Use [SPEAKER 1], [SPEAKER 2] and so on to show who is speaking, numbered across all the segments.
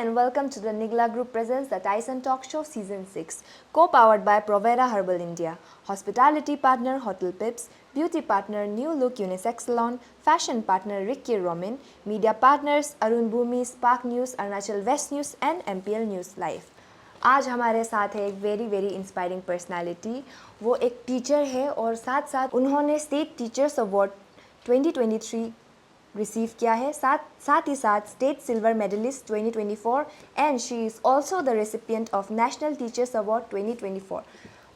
[SPEAKER 1] and welcome to the Nigla Group presents the Tyson Talk Show Season 6, co-powered by Provera Herbal India, hospitality partner Hotel Pips, beauty partner New Look Unisex Salon, fashion partner Ricky Roman, media partners Arun Bhumi, Spark News, Arunachal West News and MPL News Live. आज हमारे साथ है एक very inspiring personality. वो एक teacher है और साथ साथ उन्होंने स्टेट टीचर्स अवार्ड 2023 रिसीव किया है, साथ ही साथ state silver medalist 2024 and she is also the recipient of national teachers award 2024.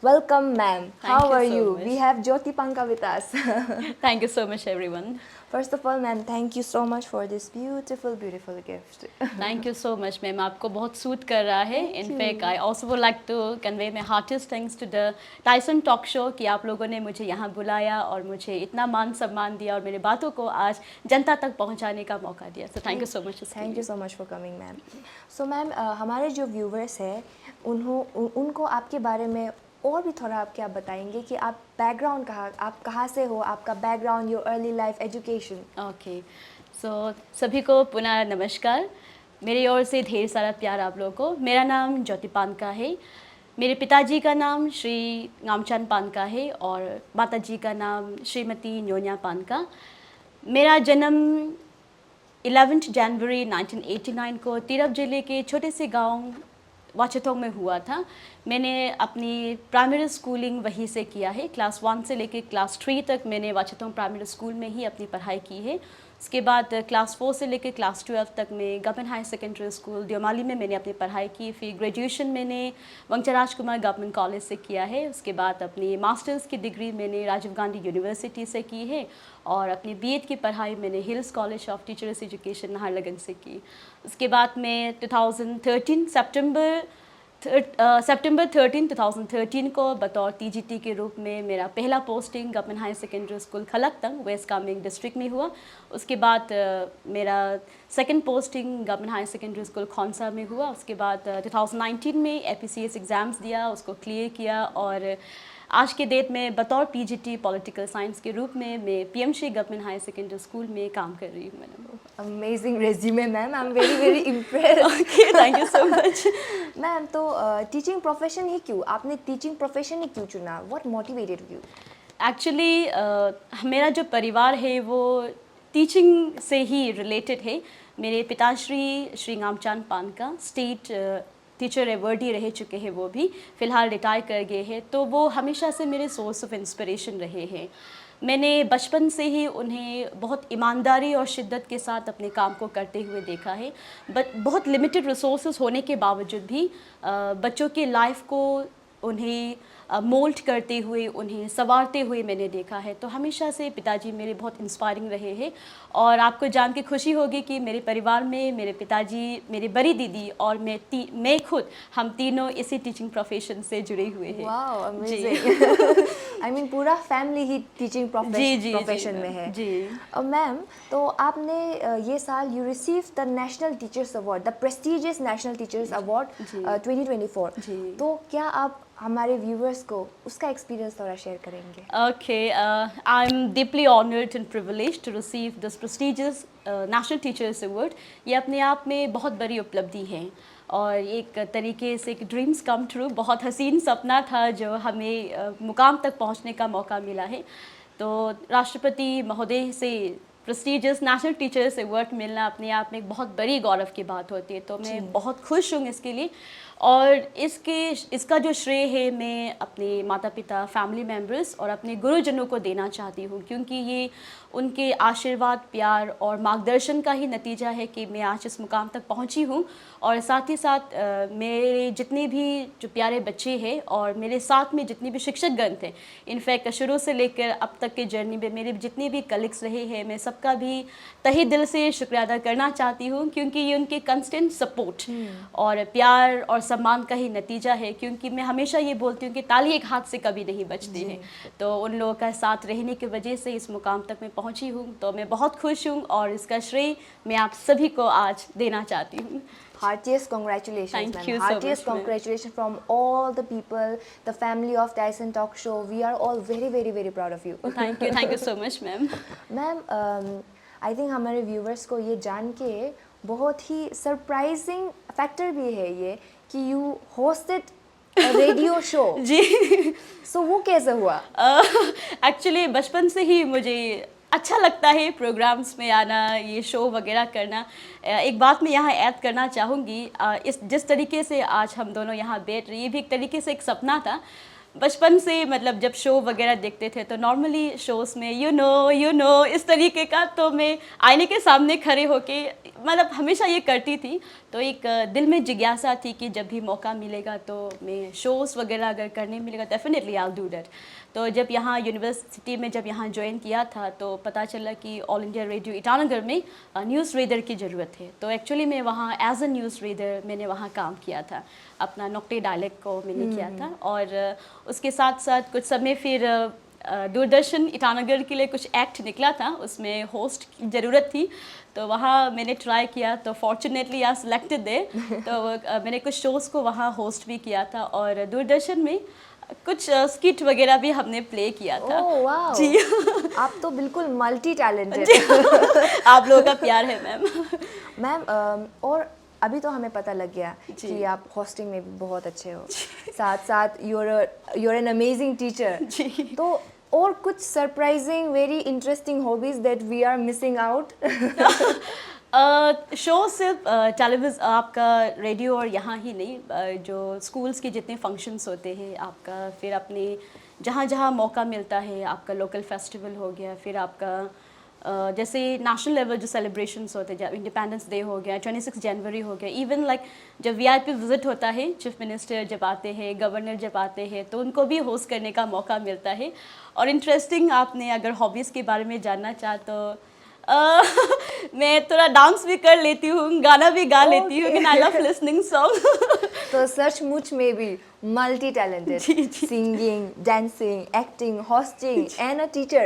[SPEAKER 1] Welcome, ma'am. How are you? We have Jyoti Panka with us.
[SPEAKER 2] Thank you so much, everyone.
[SPEAKER 1] First of all, ma'am, thank you so much for this beautiful gift.
[SPEAKER 2] Thank you so much, ma'am. आपको बहुत suit कर रहा है. In fact, I also would like to convey my heartiest thanks to the Tyson Talk Show कि आप लोगों ने मुझे यहाँ बुलाया और मुझे इतना मान सम्मान दिया और मेरे बातों को आज जनता तक पहुँचाने का मौका दिया. So thank you so much.
[SPEAKER 1] Thank you so much for coming, ma'am. So, ma'am, हमारे जो viewers हैं उनको आपके बारे में और भी थोड़ा आप क्या बताएंगे कि आप बैकग्राउंड आप कहाँ से हो, आपका background, your early life education.
[SPEAKER 2] Okay, so सभी को पुनः नमस्कार. मेरी ओर से ढेर सारा प्यार आप लोगों को. मेरा नाम ज्योति पानका है. मेरे पिताजी का नाम श्री गामचंद पानका है और माताजी का नाम श्रीमती न्योन्या पानका. मेरा जन्म 11 जनवरी 1989 को तिरप जिले के छोटे से गांव वाचेथोंग में हुआ था. मैंने अपनी प्राइमरी स्कूलिंग वहीं से किया है. क्लास 1 से लेकर क्लास 3 तक मैंने वाचेथोंग प्राइमरी स्कूल में ही अपनी पढ़ाई की है. उसके बाद क्लास 4 से लेकर क्लास 12 तक मैं government high secondary school Devmali में मैंने अपनी पढ़ाई की. फिर ग्रेजुएशन मैंने वंगचा राजकुमार गवर्नमेंट कॉलेज से किया है. उसके बाद अपनी मास्टर्स की डिग्री मैंने राजीव गांधी यूनिवर्सिटी से की है और अपनी बीएड की पढ़ाई मैंने hills college of teachers education Naharlagun से की. उसके बाद मैं 2013 सितंबर 13 2013 को बतौर टीजीटी के रूप में मेरा पहला posting government high secondary school Khalaktang west Kameng district में हुआ. उसके बाद मेरा second posting government high secondary school Khonsa में हुआ. उसके बाद 2019 में एपीसीएस एग्ज़ाम्स दिया, उसको क्लियर किया और आज के डेट में बतौर पीजीटी पॉलिटिकल साइंस के रूप में मैं PMC government high secondary school में काम कर रही हूँ. Madam,
[SPEAKER 1] amazing resume ma'am. I am very impressed.
[SPEAKER 2] Okay, thank you so much.
[SPEAKER 1] Ma'am, तो टीचिंग प्रोफेशन ही क्यों, आपने टीचिंग प्रोफेशन ही क्यों चुना? What motivated you?
[SPEAKER 2] एक्चुअली मेरा जो परिवार है वो टीचिंग से ही रिलेटेड है. मेरे पिताश्री श्री गामचंद पानका स्टेट टीचर अवार्डी रह चुके हैं. वो भी फ़िलहाल रिटायर कर गए हैं. तो वो हमेशा से मेरे सोर्स ऑफ इंस्पिरेशन रहे हैं. मैंने बचपन से ही उन्हें बहुत ईमानदारी और शिद्दत के साथ अपने काम को करते हुए देखा है. बट बहुत लिमिटेड रिसोर्सेज होने के बावजूद भी बच्चों के लाइफ को उन्हें मोल्ड करते हुए, उन्हें संवारते हुए मैंने देखा है. तो हमेशा से पिताजी मेरे बहुत इंस्पायरिंग रहे हैं. और आपको जान के खुशी होगी कि मेरे परिवार में मेरे पिताजी, मेरी बड़ी दीदी और मैं खुद, हम तीनों इसी टीचिंग प्रोफेशन से जुड़े हुए हैं.
[SPEAKER 1] Wow, amazing. आई मीन पूरा फैमिली ही टीचिंग प्रोफेशन में है.
[SPEAKER 2] जी.
[SPEAKER 1] और मैम, तो आपने ये साल you receive the national teachers award, the prestigious national teachers award 2024. तो क्या आप हमारे व्यूवर्स को उसका एक्सपीरियंस थोड़ा शेयर करेंगे?
[SPEAKER 2] Okay, I am deeply honoured and privileged to receive this prestigious national teachers award. ये अपने आप में बहुत बड़ी उपलब्धि है और एक तरीके से एक ड्रीम्स कम ट्रू, बहुत हसीन सपना था जो हमें मुकाम तक पहुंचने का मौका मिला है. तो राष्ट्रपति महोदय से प्रेस्टिजियस नेशनल टीचर्स अवार्ड मिलना अपने आप में एक बहुत बड़ी गौरव की बात होती है. तो मैं बहुत खुश हूँ इसके लिए. और इसका जो श्रेय है मैं अपने माता पिता, फैमिली मेम्बर्स और अपने गुरुजनों को देना चाहती हूँ, क्योंकि ये उनके आशीर्वाद, प्यार और मार्गदर्शन का ही नतीजा है कि मैं आज इस मुकाम तक पहुँची हूँ. और साथ ही साथ मेरे जितने भी जो प्यारे बच्चे हैं और मेरे साथ में जितने भी शिक्षकगण थे, इनफैक्ट शुरू से लेकर अब तक के जर्नी में मेरे जितने भी कलीग्स रहे हैं, मैं सबका भी तहे दिल से शुक्रिया अदा करना चाहती हूँ, क्योंकि ये उनके कंस्टेंट सपोर्ट और प्यार और सम्मान का ही नतीजा है. क्योंकि मैं हमेशा ये बोलती हूँ कि ताली एक हाथ से कभी नहीं बजती है. तो उन लोगों का साथ रहने की वजह से इस मुकाम तक मैं पहुँची हूँ. तो मैं बहुत खुश हूँ और इसका श्रेय मैं आप सभी को आज देना चाहती हूँ.
[SPEAKER 1] Heartiest congratulations,
[SPEAKER 2] Thank
[SPEAKER 1] ma'am.
[SPEAKER 2] you so
[SPEAKER 1] Heartiest
[SPEAKER 2] much, ma'am.
[SPEAKER 1] congratulations from all the people, the family of Tyson Talk Show. We are all very proud of you.
[SPEAKER 2] Thank you so much, ma'am.
[SPEAKER 1] Ma'am, I think हमारे viewers को ये जान के बहुत ही surprising factor भी है ये कि यू होस्टेड रेडियो शो।
[SPEAKER 2] जी।
[SPEAKER 1] सो वो कैसे हुआ?
[SPEAKER 2] एक्चुअली बचपन से ही मुझे अच्छा लगता है प्रोग्राम्स में आना, ये शो वगैरह करना। एक बात मैं यहाँ ऐड करना चाहूँगी, इस जिस तरीके से आज हम दोनों यहाँ बैठ रहे, ये भी एक तरीके से एक सपना था बचपन से। मतलब जब शो वगैरह देखते थे तो नॉर्मली शोज़ में यू नो इस तरीके का, तो मैं आईने के सामने खड़े होके मतलब हमेशा ये करती थी। तो एक दिल में जिज्ञासा थी कि जब भी मौका मिलेगा तो मैं शोज़ वगैरह अगर करने मिलेगा definitely I will do that. तो जब यहाँ यूनिवर्सिटी में जब यहाँ ज्वाइन किया था तो पता चला कि ऑल इंडिया रेडियो ईटानगर में न्यूज़ रीडर की ज़रूरत है। तो एक्चुअली मैं वहाँ एज अ न्यूज़ रीडर मैंने वहाँ काम किया था, अपना नोक्टे डायलेक्ट को मैंने किया था। और उसके साथ साथ कुछ समय फिर दूरदर्शन ईटानगर के लिए कुछ एक्ट निकला था, उसमें होस्ट की ज़रूरत थी, तो वहाँ मैंने ट्राई किया। तो फॉर्चुनेटली आई सिलेक्टेड दे। तो मैंने कुछ शोज़ को वहाँ होस्ट भी किया था और दूरदर्शन में कुछ स्किट वगैरह भी हमने प्ले किया था।
[SPEAKER 1] ओह वाओ,
[SPEAKER 2] जी।
[SPEAKER 1] आप तो बिल्कुल मल्टी टैलेंटेड।
[SPEAKER 2] आप लोगों का प्यार है मैम।
[SPEAKER 1] मैम और अभी तो हमें पता लग गया
[SPEAKER 2] जी।
[SPEAKER 1] कि आप होस्टिंग में भी बहुत अच्छे हो, साथ साथ you're an amazing टीचर।
[SPEAKER 2] जी।
[SPEAKER 1] तो और कुछ surprising very interesting hobbies that we are missing out?
[SPEAKER 2] Show सिर्फ टेलीविज़न आपका रेडियो और यहाँ ही नहीं, जो स्कूल्स के जितने फंक्शंस होते हैं आपका, फिर अपने जहाँ जहाँ मौका मिलता है, आपका लोकल फेस्टिवल हो गया, फिर आपका जैसे नेशनल लेवल जो सेलिब्रेशंस होते हैं, जब इंडिपेंडेंस डे हो गया, 26 जनवरी हो गया, इवन लाइक जब वीआईपी विजिट होता है, चीफ मिनिस्टर जब आते हैं, गवर्नर जब आते हैं, तो उनको भी होस्ट करने का मौका मिलता है। और इंटरेस्टिंग, आपने अगर हॉबीज़ के बारे में जानना चाह तो मैं थोड़ा डांस भी कर लेती हूँ, गाना भी गा लेती हूँ, लेकिन आई लव लिसनिंग सॉन्ग।
[SPEAKER 1] तो सचमुच में भी multi talented, singing, dancing, acting, hosting, and a teacher.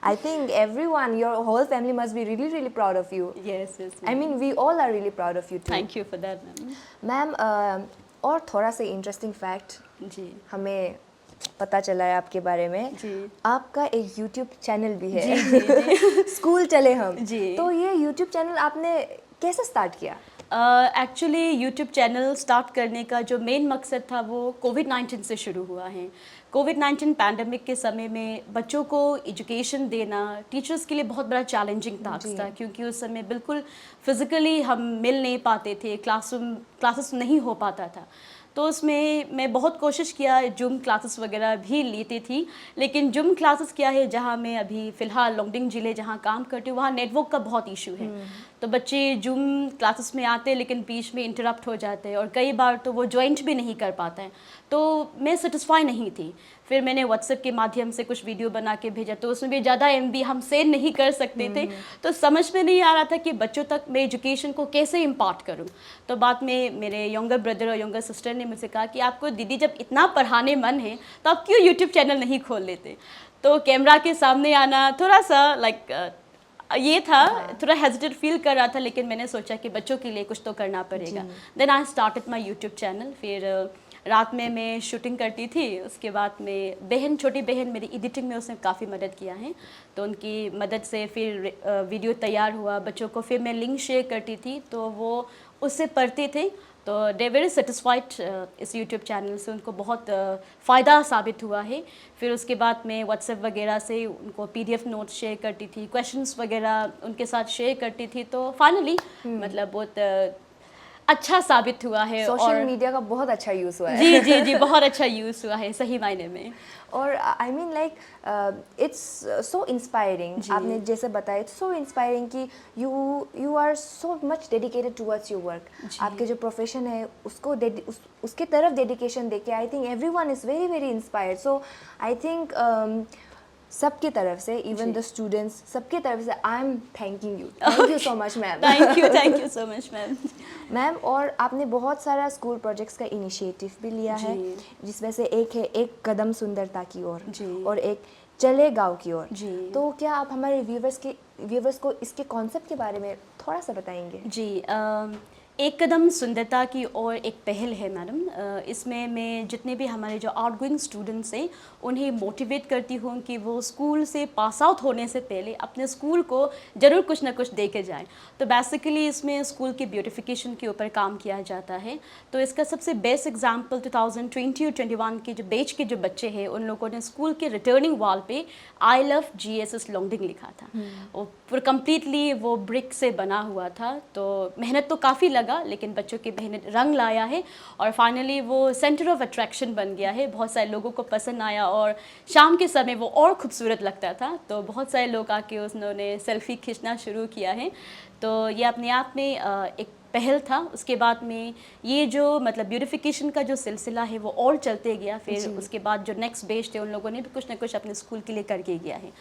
[SPEAKER 1] I think everyone, your whole family must be really, really proud of you.
[SPEAKER 2] Yes, yes.
[SPEAKER 1] I mean, we all are really proud of you too.
[SPEAKER 2] Thank you for that, ma'am.
[SPEAKER 1] Ma'am और थोड़ा सा interesting fact
[SPEAKER 2] जी।
[SPEAKER 1] हमें पता चला है आपके बारे में।
[SPEAKER 2] जी।
[SPEAKER 1] आपका एक YouTube चैनल भी है।
[SPEAKER 2] जी, जी, जी।
[SPEAKER 1] स्कूल चले हम।
[SPEAKER 2] जी।
[SPEAKER 1] तो ये YouTube चैनल आपने कैसे स्टार्ट किया?
[SPEAKER 2] एक्चुअली यूट्यूब चैनल स्टार्ट करने का जो मेन मकसद था वो कोविड-19 से शुरू हुआ है। कोविड-19 पैंडमिक के समय में बच्चों को एजुकेशन देना टीचर्स के लिए बहुत बड़ा चैलेंजिंग टास्क था, क्योंकि उस समय बिल्कुल फिज़िकली हम मिल नहीं पाते थे, क्लासेस नहीं हो पाता था। तो उसमें मैं बहुत कोशिश किया, जूम क्लासेस वगैरह भी लेती थी, लेकिन जूम क्लासेस क्या है, जहाँ मैं अभी फ़िलहाल लोंगडिंग ज़िले जहाँ काम करती हूँ वहाँ नेटवर्क का बहुत इशू है। तो बच्चे जूम क्लासेस में आते हैं लेकिन बीच में इंटरप्ट हो जाते हैं और कई बार तो वो ज्वाइंट भी नहीं कर पाते हैं। तो मैं सेटिस्फाई नहीं थी। फिर मैंने व्हाट्सएप के माध्यम से कुछ वीडियो बना के भेजा, तो उसमें भी ज़्यादा MB हम सेंड नहीं कर सकते थे। तो समझ में नहीं आ रहा था कि बच्चों तक मैं एजुकेशन को कैसे इम्पार्ट करूं। तो बाद में मेरे यंगर ब्रदर और यंगर सिस्टर ने मुझसे कहा कि आपको दीदी जब इतना पढ़ाने मन है तो आप क्यों यूट्यूब चैनल नहीं खोल लेते। तो कैमरा के सामने आना थोड़ा सा लाइक ये था, थोड़ा हेजिटेट फील कर रहा था, लेकिन मैंने सोचा कि बच्चों के लिए कुछ तो करना पड़ेगा। Then I started my YouTube channel. फिर रात में मैं शूटिंग करती थी, उसके बाद में छोटी बहन मेरी एडिटिंग में उसने काफ़ी मदद किया है, तो उनकी मदद से फिर वीडियो तैयार हुआ बच्चों को, फिर मैं लिंक शेयर करती थी तो वो उससे पढ़ते थे। तो दे वेरी सेटिस्फाइड इस यूट्यूब चैनल से, उनको बहुत फ़ायदा साबित हुआ है। फिर उसके बाद मैं व्हाट्सएप वगैरह से उनको PDF नोट्स शेयर करती थी, क्वेश्चंस वगैरह उनके साथ शेयर करती थी। तो फाइनली मतलब बहुत अच्छा साबित हुआ है।
[SPEAKER 1] सोशल मीडिया का बहुत अच्छा यूज़ हुआ है।
[SPEAKER 2] जी जी जी, बहुत अच्छा यूज़ हुआ है सही मायने में।
[SPEAKER 1] और I mean like it's so inspiring, आपने जैसे बताया, इट्स सो इंस्पायरिंग कि you are so much dedicated towards your work. आपके जो प्रोफेशन है उसको उसके तरफ डेडिकेशन देके I think everyone is very very inspired. So I think सबकी तरफ से, इवन द स्टूडेंट्स, सबकी तरफ से I am thanking you so much ma'am.
[SPEAKER 2] Thank you so much ma'am.
[SPEAKER 1] Ma'am और आपने बहुत सारा स्कूल प्रोजेक्ट्स का इनिशिएटिव भी लिया है, जिसमें से एक है एक कदम सुंदरता की ओर और एक चले गाँव की ओर। तो क्या आप हमारे व्यूवर्स को इसके कॉन्सेप्ट के बारे में थोड़ा सा बताएंगे?
[SPEAKER 2] जी, एक कदम सुंदरता की ओर एक पहल है मैडम। इसमें मैं जितने भी हमारे जो आउटगोइंग स्टूडेंट्स हैं उन्हें मोटिवेट करती हूँ कि वो स्कूल से पास आउट होने से पहले अपने स्कूल को ज़रूर कुछ ना कुछ दे के जाएँ। तो बेसिकली इसमें स्कूल की ब्यूटिफिकेशन के ऊपर काम किया जाता है। तो इसका सबसे बेस्ट एग्जांपल 2020 और 21 के जो बैच के जो बच्चे हैं उन लोगों ने स्कूल के रिटर्निंग वॉल पे आई लव GSS लॉन्गडिंग लिखा था। वो पूरा कम्प्लीटली वो ब्रिक से बना हुआ था। तो मेहनत तो काफ़ी लगा, लेकिन बच्चों की मेहनत रंग लाया है और फाइनली वो सेंटर ऑफ अट्रैक्शन बन गया है। बहुत सारे लोगों को पसंद आया और शाम के समय वो और खूबसूरत लगता था। तो बहुत सारे लोग आके उन्होंने सेल्फी खींचना शुरू किया है। तो ये अपने आप में एक पहल था। उसके बाद में ये जो मतलब ब्यूटिफिकेशन का जो सिलसिला है वो और चलते गया। फिर उसके बाद जो नेक्स्ट बेच थे उन लोगों ने भी कुछ ना कुछ अपने स्कूल के लिए करके गया है।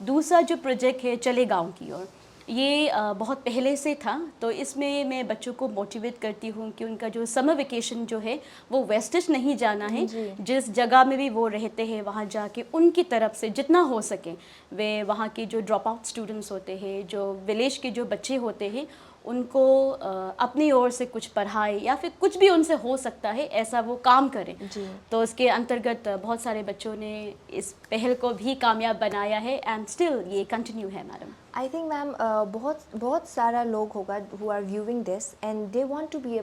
[SPEAKER 2] दूसरा जो प्रोजेक्ट है चले गाँव की ओर, ये बहुत पहले से था। तो इसमें मैं बच्चों को मोटिवेट करती हूँ कि उनका जो समर वेकेशन जो है वो वेस्टेज नहीं जाना है। जिस जगह में भी वो रहते हैं वहाँ जाके उनकी तरफ से जितना हो सके वे वहाँ के जो ड्रॉप आउट स्टूडेंट्स होते हैं, जो विलेज के जो बच्चे होते हैं, उनको अपनी ओर से कुछ पढ़ाए या फिर कुछ भी उनसे हो सकता है ऐसा वो काम करें। तो इसके अंतर्गत बहुत सारे बच्चों ने इस पहल को भी कामयाब बनाया है एंड स्टिल ये कंटिन्यू है मैडम।
[SPEAKER 1] आई थिंक मैम बहुत सारा लोग होगा who are viewing this and they want to be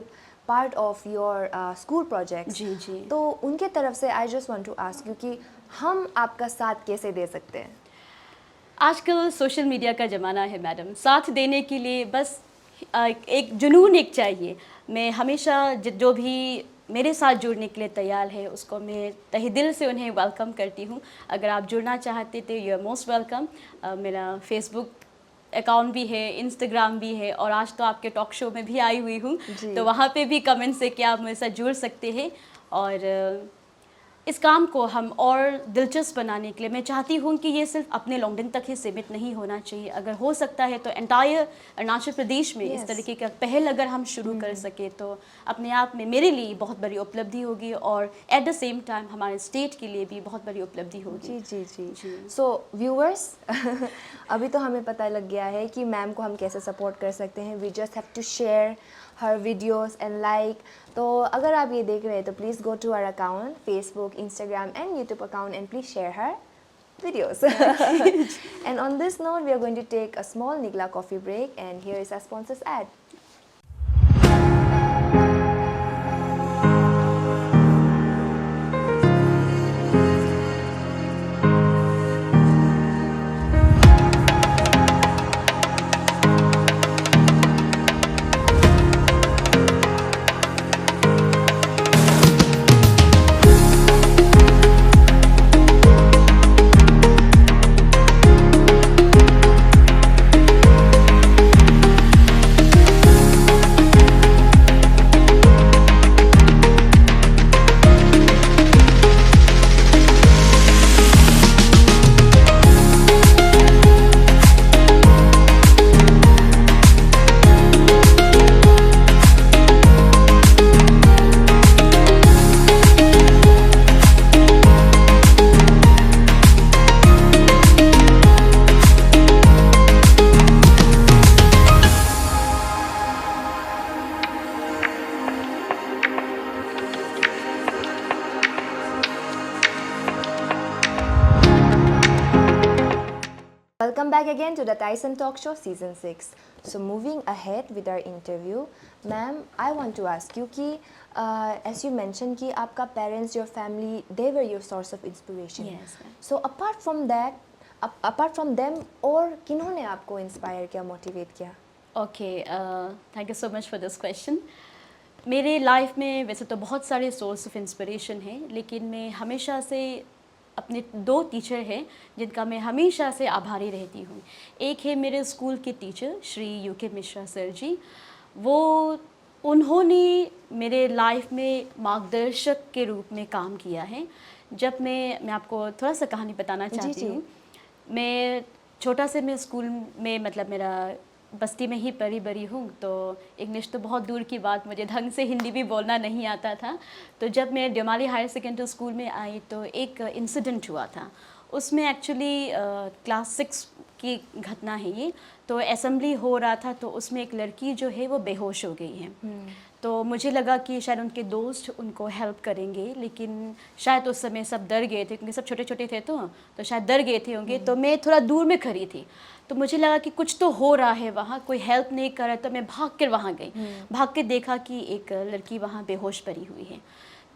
[SPEAKER 1] part of your school project.
[SPEAKER 2] जी।
[SPEAKER 1] तो उनके तरफ से I just want to ask you कि हम आपका साथ कैसे दे सकते हैं?
[SPEAKER 2] आजकल सोशल मीडिया का ज़माना है मैडम। साथ देने के लिए बस एक जुनून एक चाहिए। मैं हमेशा जो भी मेरे साथ जुड़ने के लिए तैयार है उसको मैं तहे दिल से उन्हें वेलकम करती हूँ। अगर आप जुड़ना चाहते थे यू आर मोस्ट वेलकम। मेरा फेसबुक अकाउंट भी है, इंस्टाग्राम भी है और आज तो आपके टॉक शो में भी आई हुई हूँ। तो वहाँ पे भी कमेंट से कि आप मेरे साथ जुड़ सकते हैं। और इस काम को हम और दिलचस्प बनाने के लिए मैं चाहती हूँ कि ये सिर्फ अपने लॉन्गडिंग तक ही सीमित नहीं होना चाहिए। अगर हो सकता है तो एंटायर अरुणाचल प्रदेश में इस तरीके का पहल अगर हम शुरू कर सके तो अपने आप में मेरे लिए बहुत बड़ी उपलब्धि होगी और एट द सेम टाइम हमारे स्टेट के लिए भी बहुत बड़ी उपलब्धि होगी।
[SPEAKER 1] जी। सो व्यूअर्स अभी तो हमें पता लग गया है कि मैम को हम कैसे सपोर्ट कर सकते हैं। We just have to share her videos and like. तो अगर आप ये देख रहे हैं तो please go to our account, Facebook, Instagram and YouTube account and please share her videos. And on this note, we are going to take a small Nigla coffee break, and here is our sponsor's ad. Welcome back again to the Tyson Talk Show Season 6. So moving ahead with our interview, ma'am, I want to ask you कि as you mentioned कि आपका parents, your family, they were your source of inspiration.
[SPEAKER 2] Yes, ma'am.
[SPEAKER 1] So apart from that, apart from them, और किन्होंने आपको inspire किया, motivate किया?
[SPEAKER 2] Okay, thank you so much for this question. मेरे life में वैसे तो बहुत सारे सोर्स ऑफ इंस्पिरेशन हैं, लेकिन मैं हमेशा से अपने दो टीचर हैं जिनका मैं हमेशा से आभारी रहती हूँ। एक है मेरे स्कूल के teacher Shri UK Mishra sir ji. उन्होंने मेरे लाइफ में मार्गदर्शक के रूप में काम किया है। जब मैं आपको थोड़ा सा कहानी बताना चाहती हूँ। मैं छोटा से मैं स्कूल में मतलब मेरा बस्ती में ही पली बड़ी हूँ, तो इंग्लिश तो बहुत दूर की बात, मुझे ढंग से हिंदी भी बोलना नहीं आता था। तो जब मैं डेमाली हायर सेकेंडरी स्कूल में आई तो एक इंसिडेंट हुआ था। उसमें एक्चुअली क्लास 6 की घटना है ये। तो असेंबली हो रहा था तो उसमें एक लड़की जो है वो बेहोश हो गई है। तो मुझे लगा कि शायद उनके दोस्त उनको हेल्प करेंगे, लेकिन शायद उस समय सब डर गए थे क्योंकि सब छोटे छोटे थे तो शायद डर गए थे होंगे। तो मैं थोड़ा दूर में खड़ी थी, तो मुझे लगा कि कुछ तो हो रहा है वहाँ, कोई हेल्प नहीं कर रहा। तो मैं भाग कर वहाँ गई, भाग के देखा कि एक लड़की वहाँ बेहोश पड़ी हुई है।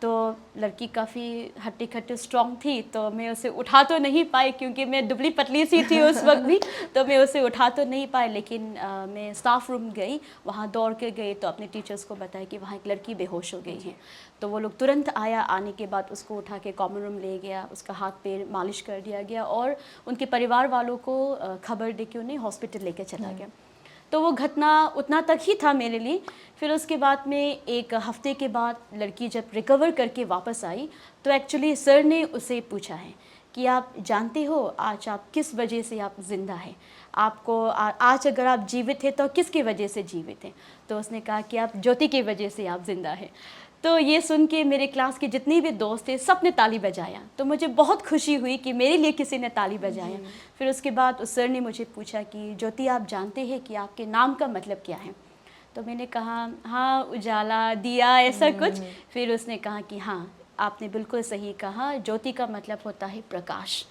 [SPEAKER 2] तो लड़की काफ़ी हट्टी खट्टी स्ट्रॉन्ग थी, तो मैं उसे उठा तो नहीं पाई क्योंकि मैं दुबली पतली सी थी उस वक्त भी, तो मैं उसे उठा तो नहीं पाई। लेकिन मैं स्टाफ रूम गई, वहाँ दौड़ के गई तो अपने टीचर्स को बताया कि वहाँ एक लड़की बेहोश हो गई है। तो वो लोग तुरंत आया, आने के बाद उसको उठा के कॉमन रूम ले गया, उसका हाथ पैर मालिश कर दिया गया और उनके परिवार वालों को खबर दे के उन्हें हॉस्पिटल लेकर चला गया। तो वो घटना उतना तक ही था मेरे लिए। फिर उसके बाद में एक हफ्ते के बाद लड़की जब रिकवर करके वापस आई तो एक्चुअली सर ने उसे पूछा है कि आप जानते हो आज आप किस वजह से आप ज़िंदा हैं, आपको आज अगर आप जीवित हैं तो किसकी वजह से जीवित हैं। तो उसने कहा कि आप ज्योति की वजह से आप ज़िंदा हैं। तो ये सुन के मेरे क्लास के जितने भी दोस्त थे सब ने ताली बजाया, तो मुझे बहुत खुशी हुई कि मेरे लिए किसी ने ताली बजाया। फिर उसके बाद उस सर ने मुझे पूछा कि ज्योति आप जानते हैं कि आपके नाम का मतलब क्या है। तो मैंने कहा हाँ उजाला, दिया, ऐसा कुछ। फिर उसने कहा कि हाँ आपने बिल्कुल सही कहा, ज्योति का मतलब होता है प्रकाश।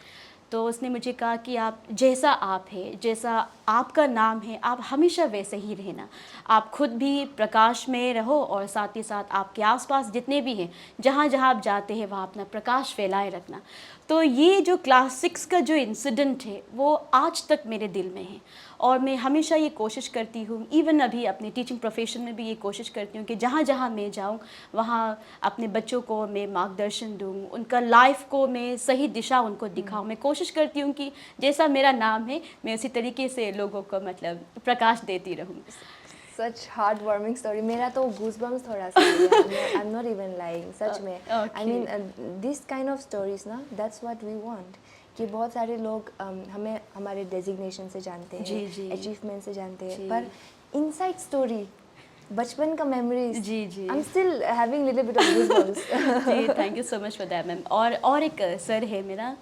[SPEAKER 2] तो उसने मुझे कहा कि आप जैसा आप है, जैसा आपका नाम है, आप हमेशा वैसे ही रहना। आप खुद भी प्रकाश में रहो और साथ ही साथ आपके आसपास जितने भी हैं, जहाँ जहाँ आप जाते हैं वहाँ अपना प्रकाश फैलाए रखना। तो ये जो क्लास 6 का जो इंसिडेंट है वो आज तक मेरे दिल में है और मैं हमेशा ये कोशिश करती हूँ, इवन अभी अपने टीचिंग प्रोफेशन में भी ये कोशिश करती हूँ कि जहाँ जहाँ मैं जाऊँ वहाँ अपने बच्चों को मैं मार्गदर्शन दूँ, उनका लाइफ को मैं सही दिशा उनको दिखाऊँ। मैं कोशिश करती हूँ कि जैसा मेरा नाम है मैं उसी तरीके से लोगों को मतलब प्रकाश देती रहूँ।
[SPEAKER 1] Such heartwarming story. मेरा तो goosebumps थोड़ा सा है. I'm not even lying. सच में. I mean this kind of stories ना, that's what we want. कि बहुत सारे लोग हमें हमारे डेजिग्नेशन से जानते हैं, अचीवमेंट से जानते हैं, पर इनसाइड स्टोरी, बचपन का मेमोरीज,
[SPEAKER 2] जी जी,
[SPEAKER 1] I'm still having little bit of goosebumps.
[SPEAKER 2] जी thank you so much for that ma'am. और एक सर है मेरा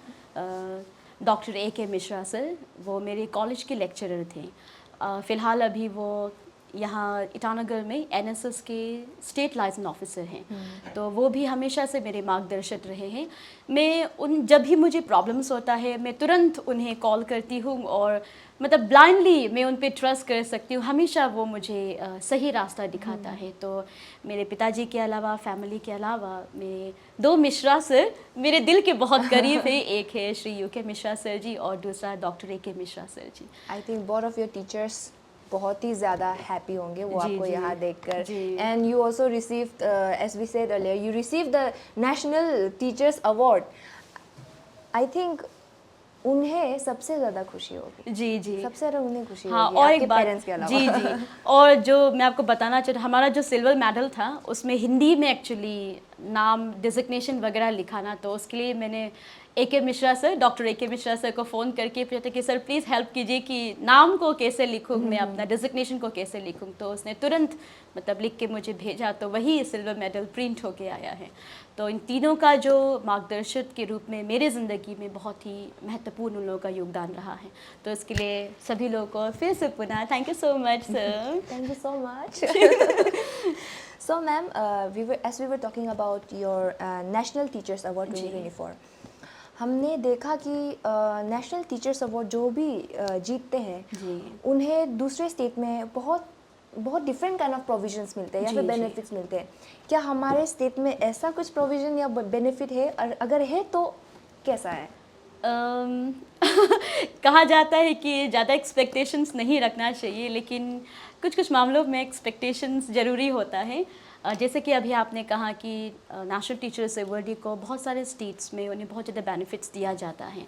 [SPEAKER 2] डॉक्टर A.K. मिश्रा सर, वो मेरे कॉलेज के लेक्चरर थे। फ़िलहाल अभी वो यहाँ ईटानगर में NSS के स्टेट लाइसेंस ऑफिसर हैं। तो वो भी हमेशा से मेरे मार्गदर्शक रहे हैं। मैं जब भी मुझे प्रॉब्लम्स होता है मैं तुरंत उन्हें कॉल करती हूँ और मतलब ब्लाइंडली मैं उन पे ट्रस्ट कर सकती हूँ। हमेशा वो मुझे सही रास्ता दिखाता है। तो मेरे पिताजी के अलावा, फैमिली के अलावा मेरे 2 मिश्रा सर मेरे दिल के बहुत करीब है। एक है श्री U.K. मिश्रा सर जी और दूसरा डॉक्टर A.K. मिश्रा सर जी।
[SPEAKER 1] I think both of your teachers बहुत ही ज़्यादा हैप्पी होंगे वो आपको यहाँ देखकर। And you also received, as we said earlier, you receive the national teachers award. I think उन्हें सबसे ज़्यादा खुशी होगी।
[SPEAKER 2] जी जी,
[SPEAKER 1] सबसे ज़्यादा उन्हें खुशी
[SPEAKER 2] हाँ,
[SPEAKER 1] होगी
[SPEAKER 2] और
[SPEAKER 1] आपके
[SPEAKER 2] एक बात,
[SPEAKER 1] पेरेंट्स के अलावा।
[SPEAKER 2] जी जी, और जो मैं आपको बताना चाहती हूँ, हमारा जो सिल्वर मेडल था उसमें हिंदी में एक्चुअली नाम डिजिग्नेशन वगैरह लिखा ना, तो उसके लिए मैंने A.K. Mishra sir, doctor A.K. Mishra sir को फ़ोन करके पूछा कि सर प्लीज़ हेल्प कीजिए कि नाम को कैसे लिखूँ, मैं अपना डिजिग्नेशन को कैसे लिखूँ। तो उसने तुरंत मतलब लिख के मुझे भेजा, तो वही सिल्वर मेडल प्रिंट होके आया है। तो इन तीनों का जो मार्गदर्शक के रूप में मेरे ज़िंदगी में बहुत ही महत्वपूर्ण उन लोगों का योगदान रहा है। तो इसके लिए सभी लोगों को फिर से पुनः thank you so much sir.
[SPEAKER 1] Thank you so much. So ma'am, as we were talking about your National Teachers Award 2024, हमने देखा कि नेशनल टीचर्स अवार्ड जो भी जीतते हैं उन्हें दूसरे स्टेट में बहुत बहुत डिफरेंट काइंड ऑफ प्रोविजंस मिलते हैं या फिर बेनिफिट्स मिलते हैं। क्या हमारे स्टेट में ऐसा कुछ प्रोविजन या बेनिफिट है, और अगर है तो कैसा है?
[SPEAKER 2] कहा जाता है कि ज़्यादा एक्सपेक्टेशंस नहीं रखना चाहिए, लेकिन कुछ कुछ मामलों में एक्सपेक्टेशंस ज़रूरी होता है। जैसे कि अभी आपने कहा कि नेशनल टीचर्स अवार्ड को बहुत सारे स्टेट्स में उन्हें बहुत ज़्यादा बेनिफिट्स दिया जाता है।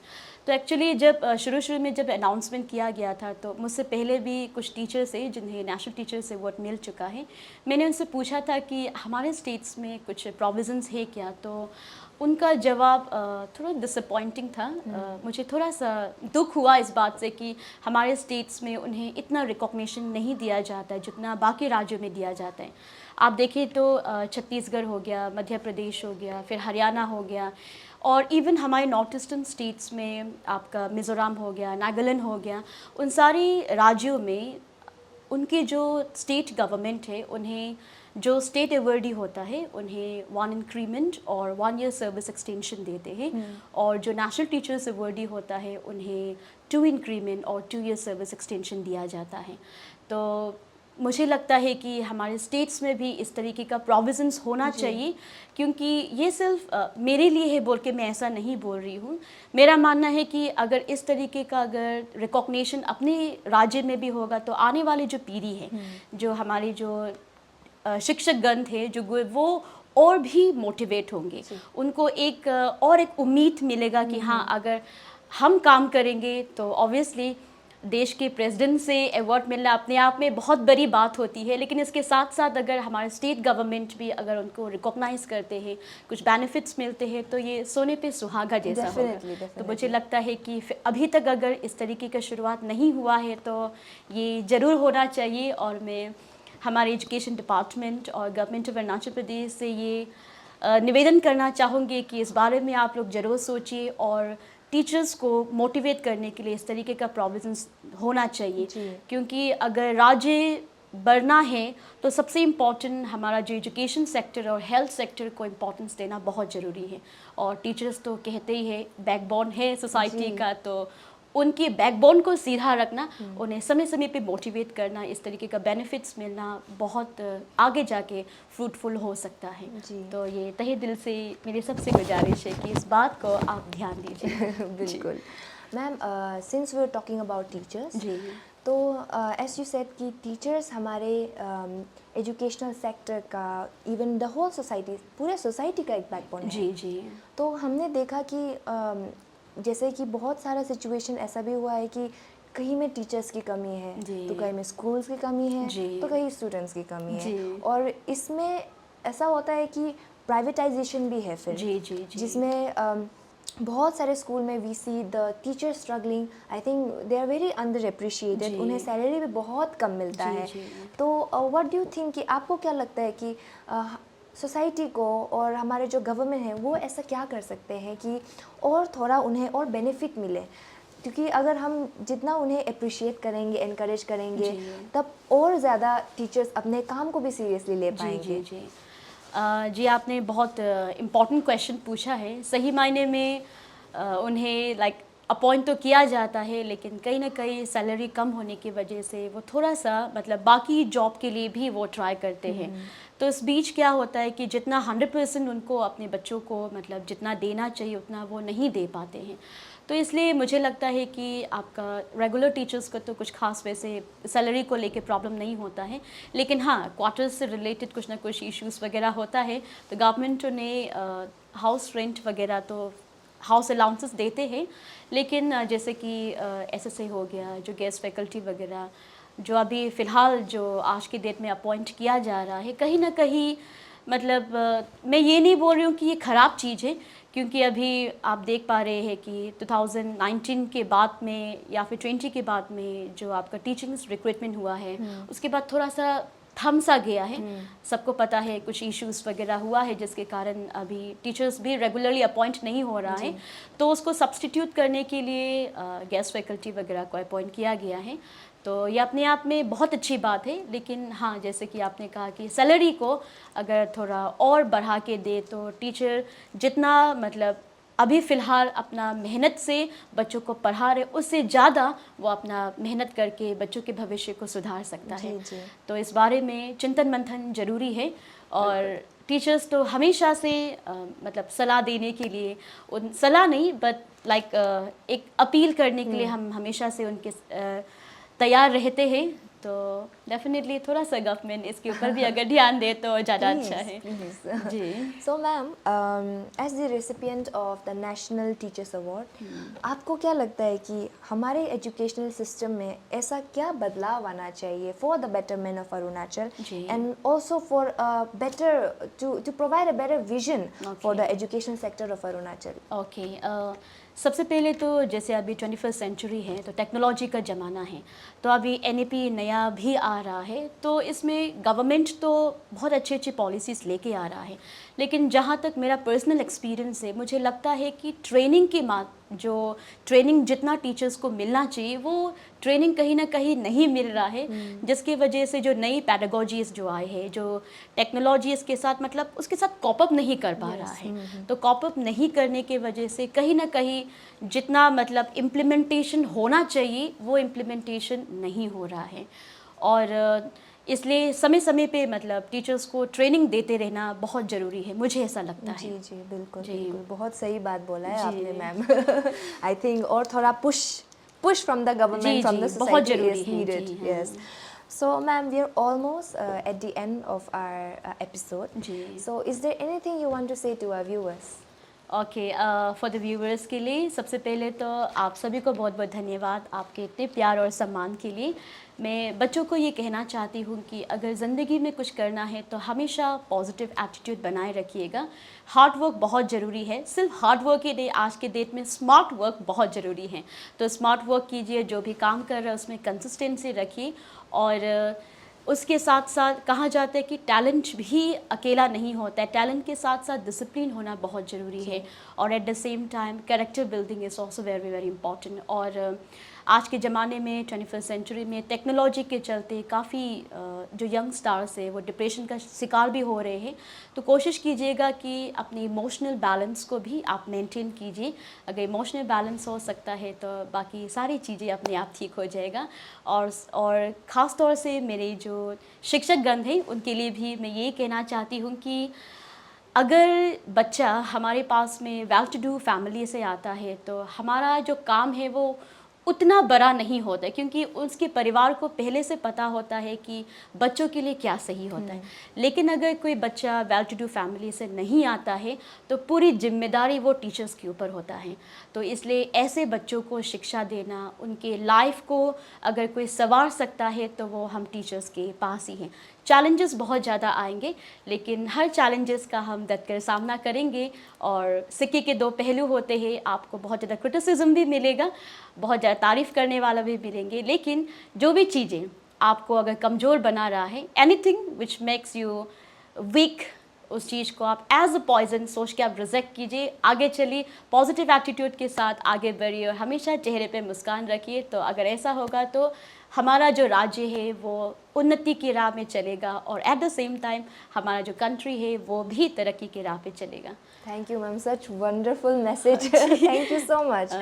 [SPEAKER 2] तो एक्चुअली जब शुरू में जब अनाउंसमेंट किया गया था तो मुझसे पहले भी कुछ टीचर्स हैं जिन्हें नेशनल टीचर्स अवार्ड मिल चुका है। मैंने उनसे पूछा था कि हमारे स्टेट्स में कुछ प्रोविजंस है क्या, तो उनका जवाब थोड़ा डिसअपॉइंटिंग था। मुझे थोड़ा सा दुख हुआ इस बात से कि हमारे स्टेट्स में उन्हें इतना रिकॉग्निशन नहीं दिया जाता है जितना बाकी राज्यों में दिया जाता है। आप देखें तो छत्तीसगढ़ हो गया, मध्य प्रदेश हो गया, फिर हरियाणा हो गया, और इवन हमारे नॉर्थ ईस्टर्न स्टेट्स में आपका मिज़ोरम हो गया, नागालैंड हो गया, उन सारी राज्यों में उनके जो स्टेट गवर्नमेंट है उन्हें जो स्टेट अवार्डी होता है उन्हें 1 इंक्रीमेंट और 1 ईयर सर्विस एक्सटेंशन देते हैं, और जो नेशनल टीचर्स अवार्डी होता है उन्हें 2 इंक्रीमेंट और 2 ईयर सर्विस एक्सटेंशन दिया जाता है। तो मुझे लगता है कि हमारे स्टेट्स में भी इस तरीके का प्रोविजंस होना चाहिए, क्योंकि ये सिर्फ मेरे लिए है बोल के मैं ऐसा नहीं बोल रही हूँ। मेरा मानना है कि अगर इस तरीके का अगर रिकॉग्निशन अपने राज्य में भी होगा तो आने वाली जो पीढ़ी है, जो हमारे जो शिक्षकगण थे, जो वो और भी मोटिवेट होंगे, उनको एक और एक उम्मीद मिलेगा कि हाँ, अगर हम काम करेंगे तो ऑब्वियसली देश के प्रेसिडेंट से अवार्ड मिलना अपने आप में बहुत बड़ी बात होती है, लेकिन इसके साथ साथ अगर हमारे स्टेट गवर्नमेंट भी अगर उनको रिकॉग्नाइज करते हैं, कुछ बेनिफिट्स मिलते हैं, तो ये सोने पे सुहागा जैसा होगा। तो मुझे लगता है कि अभी तक अगर इस तरीके का शुरुआत नहीं हुआ है तो ये ज़रूर होना चाहिए, और मैं हमारे एजुकेशन डिपार्टमेंट और गवर्नमेंट ऑफ अरुणाचल प्रदेश से ये निवेदन करना चाहूँगी कि इस बारे में आप लोग ज़रूर सोचिए, और टीचर्स को मोटिवेट करने के लिए इस तरीके का प्रोविजंस होना चाहिए, क्योंकि अगर राज्य बढ़ना है तो सबसे इम्पॉर्टेंट हमारा जो एजुकेशन सेक्टर और हेल्थ सेक्टर को इम्पोर्टेंस देना बहुत ज़रूरी है। और टीचर्स तो कहते ही है बैकबोन है सोसाइटी का, तो उनके बैकबोन को सीधा रखना, उन्हें समय समय पे मोटिवेट करना, इस तरीके का बेनिफिट्स मिलना बहुत आगे जाके फ्रूटफुल हो सकता है। तो ये तहे दिल से मेरी सबसे गुजारिश है कि इस बात को आप ध्यान दीजिए।
[SPEAKER 1] बिल्कुल ma'am, since we are talking about teachers,
[SPEAKER 2] जी,
[SPEAKER 1] तो एज यू सेड कि टीचर्स हमारे एजुकेशनल सेक्टर का, इवन द होल सोसाइटी, पूरे सोसाइटी का एक बैकबोन है।
[SPEAKER 2] जी जी।
[SPEAKER 1] तो हमने देखा कि जैसे कि बहुत सारा सिचुएशन ऐसा भी हुआ है कि कहीं में टीचर्स की कमी है, तो कहीं में स्कूल्स की कमी है, तो कहीं स्टूडेंट्स की कमी है, और इसमें ऐसा होता है कि प्राइवेटाइजेशन भी है फिर,
[SPEAKER 2] जी जी जी,
[SPEAKER 1] जिसमें बहुत सारे स्कूल में we see the teacher struggling. I think they are very under appreciated, उन्हें सैलरी भी बहुत कम मिलता है। तो व्हाट डू यू थिंक, कि आपको क्या लगता है कि सोसाइटी को और हमारे जो गवर्नमेंट है वो ऐसा क्या कर सकते हैं कि और थोड़ा उन्हें और बेनिफिट मिले? क्योंकि अगर हम जितना उन्हें अप्रिशिएट करेंगे, एनकरेज करेंगे, तब और ज़्यादा टीचर्स अपने काम को भी सीरियसली ले पाएंगे।
[SPEAKER 2] जी, आपने बहुत इम्पॉर्टेंट क्वेश्चन पूछा है। सही मायने में उन्हें लाइक अपॉइंट तो किया जाता है, लेकिन कहीं ना कहीं सैलरी कम होने की वजह से वो थोड़ा सा मतलब बाकी जॉब के लिए भी वो ट्राई करते हैं। तो इस बीच क्या होता है कि जितना 100% उनको अपने बच्चों को मतलब जितना देना चाहिए उतना वो नहीं दे पाते हैं। तो इसलिए मुझे लगता है कि आपका रेगुलर टीचर्स को तो कुछ खास वैसे सैलरी को लेके प्रॉब्लम नहीं होता है, लेकिन हाँ क्वार्टर्स से रिलेटेड कुछ ना कुछ इश्यूज़ वगैरह होता है। तो गवर्नमेंट ने हाउस रेंट वगैरह तो हाउस अलाउंसेस देते हैं, लेकिन जैसे कि SSA हो गया, जो गेस्ट फैकल्टी वगैरह जो अभी फ़िलहाल जो आज की डेट में अपॉइंट किया जा रहा है, कहीं ना कहीं मतलब मैं ये नहीं बोल रही हूँ कि ये ख़राब चीज़ है, क्योंकि अभी आप देख पा रहे हैं कि 2019 के बाद में या फिर 20 के बाद में जो आपका टीचिंग रिक्रूटमेंट हुआ है, उसके बाद थोड़ा सा थम सा गया है। सबको पता है कुछ इश्यूज़ वगैरह हुआ है जिसके कारण अभी टीचर्स भी रेगुलरली अपॉइंट नहीं हो रहा है। तो उसको सब्सटीट्यूट करने के लिए गेस्ट फैकल्टी वगैरह को अपॉइंट किया गया है। तो ये अपने आप में बहुत अच्छी बात है, लेकिन हाँ जैसे कि आपने कहा कि सैलरी को अगर थोड़ा और बढ़ा के दे तो टीचर जितना मतलब अभी फ़िलहाल अपना मेहनत से बच्चों को पढ़ा रहे उससे ज़्यादा वो अपना मेहनत करके बच्चों के भविष्य को सुधार सकता है। तो इस बारे में चिंतन मंथन ज़रूरी है, और टीचर्स तो हमेशा से मतलब सलाह देने के लिए, उन सलाह नहीं बट लाइक एक अपील करने के लिए हम हमेशा से उनके तैयार रहते हैं। तो डेफिनेटली थोड़ा सा गवर्नमेंट इसके ऊपर भी अगर ध्यान दे तो ज़्यादा अच्छा है। जी।
[SPEAKER 1] So ma'am, as the recipient of the national teachers award, आपको क्या लगता है कि हमारे एजुकेशनल सिस्टम में ऐसा क्या बदलाव आना चाहिए for the betterment of Arunachal, and also for better to provide a better vision for the education sector of Arunachal?
[SPEAKER 2] Okay, सबसे पहले तो जैसे अभी 21st सेंचुरी है तो टेक्नोलॉजी का ज़माना है, तो अभी एनईपी नया भी आ रहा है, तो इसमें गवर्नमेंट तो बहुत अच्छी अच्छी पॉलिसीज़ लेके आ रहा है, लेकिन जहाँ तक मेरा पर्सनल एक्सपीरियंस है, मुझे लगता है कि ट्रेनिंग की जो ट्रेनिंग जितना टीचर्स को मिलना चाहिए वो ट्रेनिंग कहीं ना कहीं नहीं मिल रहा है, जिसकी वजह से जो नई पैडागोजीज जो आए हैं, जो टेक्नोलॉजी इसके साथ मतलब उसके साथ कॉप अप नहीं कर पा रहा है, तो कॉप अप नहीं करने की वजह से कहीं ना कहीं जितना मतलब इम्प्लीमेंटेशन होना चाहिए वो इम्प्लीमेंटेशन नहीं हो रहा है। और इसलिए समय समय पे मतलब टीचर्स को ट्रेनिंग देते रहना बहुत ज़रूरी है, मुझे ऐसा लगता है।
[SPEAKER 1] जी जी बिल्कुल
[SPEAKER 2] जी।
[SPEAKER 1] बिल्कुल, बहुत सही बात बोला है
[SPEAKER 2] जी।
[SPEAKER 1] आपने मैम। आई थिंक और थोड़ा पुश फ्रॉम द गवर्नमेंट,
[SPEAKER 2] जी,
[SPEAKER 1] फ्रॉम द
[SPEAKER 2] जी, बहुत
[SPEAKER 1] सोसाइटी
[SPEAKER 2] ज़रूरी
[SPEAKER 1] इज
[SPEAKER 2] है,
[SPEAKER 1] नीडेड।
[SPEAKER 2] जी, हाँ।
[SPEAKER 1] Yes, so ma'am, we are almost at the end of our episode.
[SPEAKER 2] जी।
[SPEAKER 1] So is there anything you want to say to our viewers?
[SPEAKER 2] Okay, for the viewers के लिए सबसे पहले तो आप सभी को बहुत बहुत धन्यवाद आपके इतने प्यार और सम्मान के लिए। मैं बच्चों को ये कहना चाहती हूँ कि अगर ज़िंदगी में कुछ करना है तो हमेशा पॉजिटिव एटीट्यूड बनाए रखिएगा। हार्ड वर्क बहुत ज़रूरी है, सिर्फ हार्ड वर्क ही नहीं, आज के डेट में स्मार्ट वर्क बहुत ज़रूरी है, तो स्मार्ट वर्क कीजिए, जो भी काम कर रहे हैं उसमें कंसिस्टेंसी रखिए। और उसके साथ साथ कहा जाता है कि टैलेंट भी अकेला नहीं होता है, टैलेंट के साथ साथ डिसिप्लिन होना बहुत ज़रूरी है, और at the same time character building is also very very important. और आज के ज़माने में 21st सेंचुरी में टेक्नोलॉजी के चलते काफ़ी जो यंग स्टार्स है वो डिप्रेशन का शिकार भी हो रहे हैं, तो कोशिश कीजिएगा कि अपने इमोशनल बैलेंस को भी आप मेंटेन कीजिए। अगर इमोशनल बैलेंस हो सकता है तो बाकी सारी चीज़ें अपने आप ठीक हो जाएगा। और ख़ास तौर से मेरे जो शिक्षकगण हैं उनके लिए भी मैं ये कहना चाहती हूँ कि अगर बच्चा हमारे पास में वेल टू डू फैमिली से आता है तो हमारा जो काम है वो उतना बड़ा नहीं होता है, क्योंकि उसके परिवार को पहले से पता होता है कि बच्चों के लिए क्या सही होता है। लेकिन अगर कोई बच्चा वेल टू डू फैमिली से नहीं आता है तो पूरी जिम्मेदारी वो टीचर्स के ऊपर होता है, तो इसलिए ऐसे बच्चों को शिक्षा देना, उनके लाइफ को अगर कोई संवार सकता है तो वो हम टीचर्स के पास ही हैं। चैलेंजेस बहुत ज़्यादा आएंगे, लेकिन हर चैलेंजेस का हम डट कर सामना करेंगे, और सिक्के के दो पहलू होते हैं, आपको बहुत ज़्यादा क्रिटिसिज्म भी मिलेगा, बहुत ज़्यादा तारीफ़ करने वाला भी मिलेंगे, लेकिन जो भी चीज़ें आपको अगर कमज़ोर बना रहा है, anything which makes you weak, उस चीज़ को आप एज अ पॉइजन सोच के आप रिजेक्ट कीजिए, आगे चलिए, पॉजिटिव एटीट्यूड के साथ आगे बढ़िए, और हमेशा चेहरे पे मुस्कान रखिए। तो अगर ऐसा होगा तो हमारा जो राज्य है वो उन्नति की राह में चलेगा, और एट द सेम टाइम हमारा जो कंट्री है वो भी तरक्की की राह पे चलेगा।
[SPEAKER 1] Thank you ma'am, such wonderful message. Thank you so much.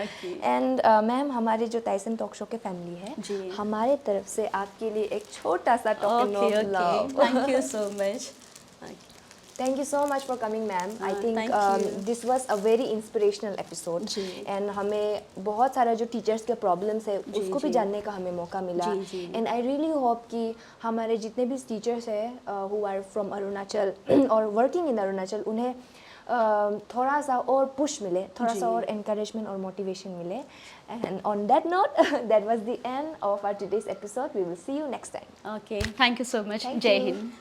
[SPEAKER 1] And ma'am, हमारे जो टाइसन टॉक शो के फैमिली है,
[SPEAKER 2] जी।
[SPEAKER 1] हमारे तरफ से आपके लिए एक छोटा सा token of love.
[SPEAKER 2] Thank you so much.
[SPEAKER 1] Thank you so much for coming, ma'am. I think
[SPEAKER 2] thank you.
[SPEAKER 1] this was a very inspirational episode.
[SPEAKER 2] जी।
[SPEAKER 1] And हमें बहुत सारा जो टीचर्स के प्रॉब्लम्स है उसको भी
[SPEAKER 2] जी।
[SPEAKER 1] जानने का हमें मौका मिला।
[SPEAKER 2] जी, जी।
[SPEAKER 1] And I really hope कि हमारे जितने भी टीचर्स हैं who are from अरुणाचल और working in अरुणाचल, उन्हें थोड़ा सा और पुश मिले, थोड़ा सा और encouragement और motivation मिले। And on that note, that was the end of our today's episode. We will see you next time.
[SPEAKER 2] Okay, thank you so much.
[SPEAKER 1] Thank
[SPEAKER 2] Jai
[SPEAKER 1] you.
[SPEAKER 2] Hind.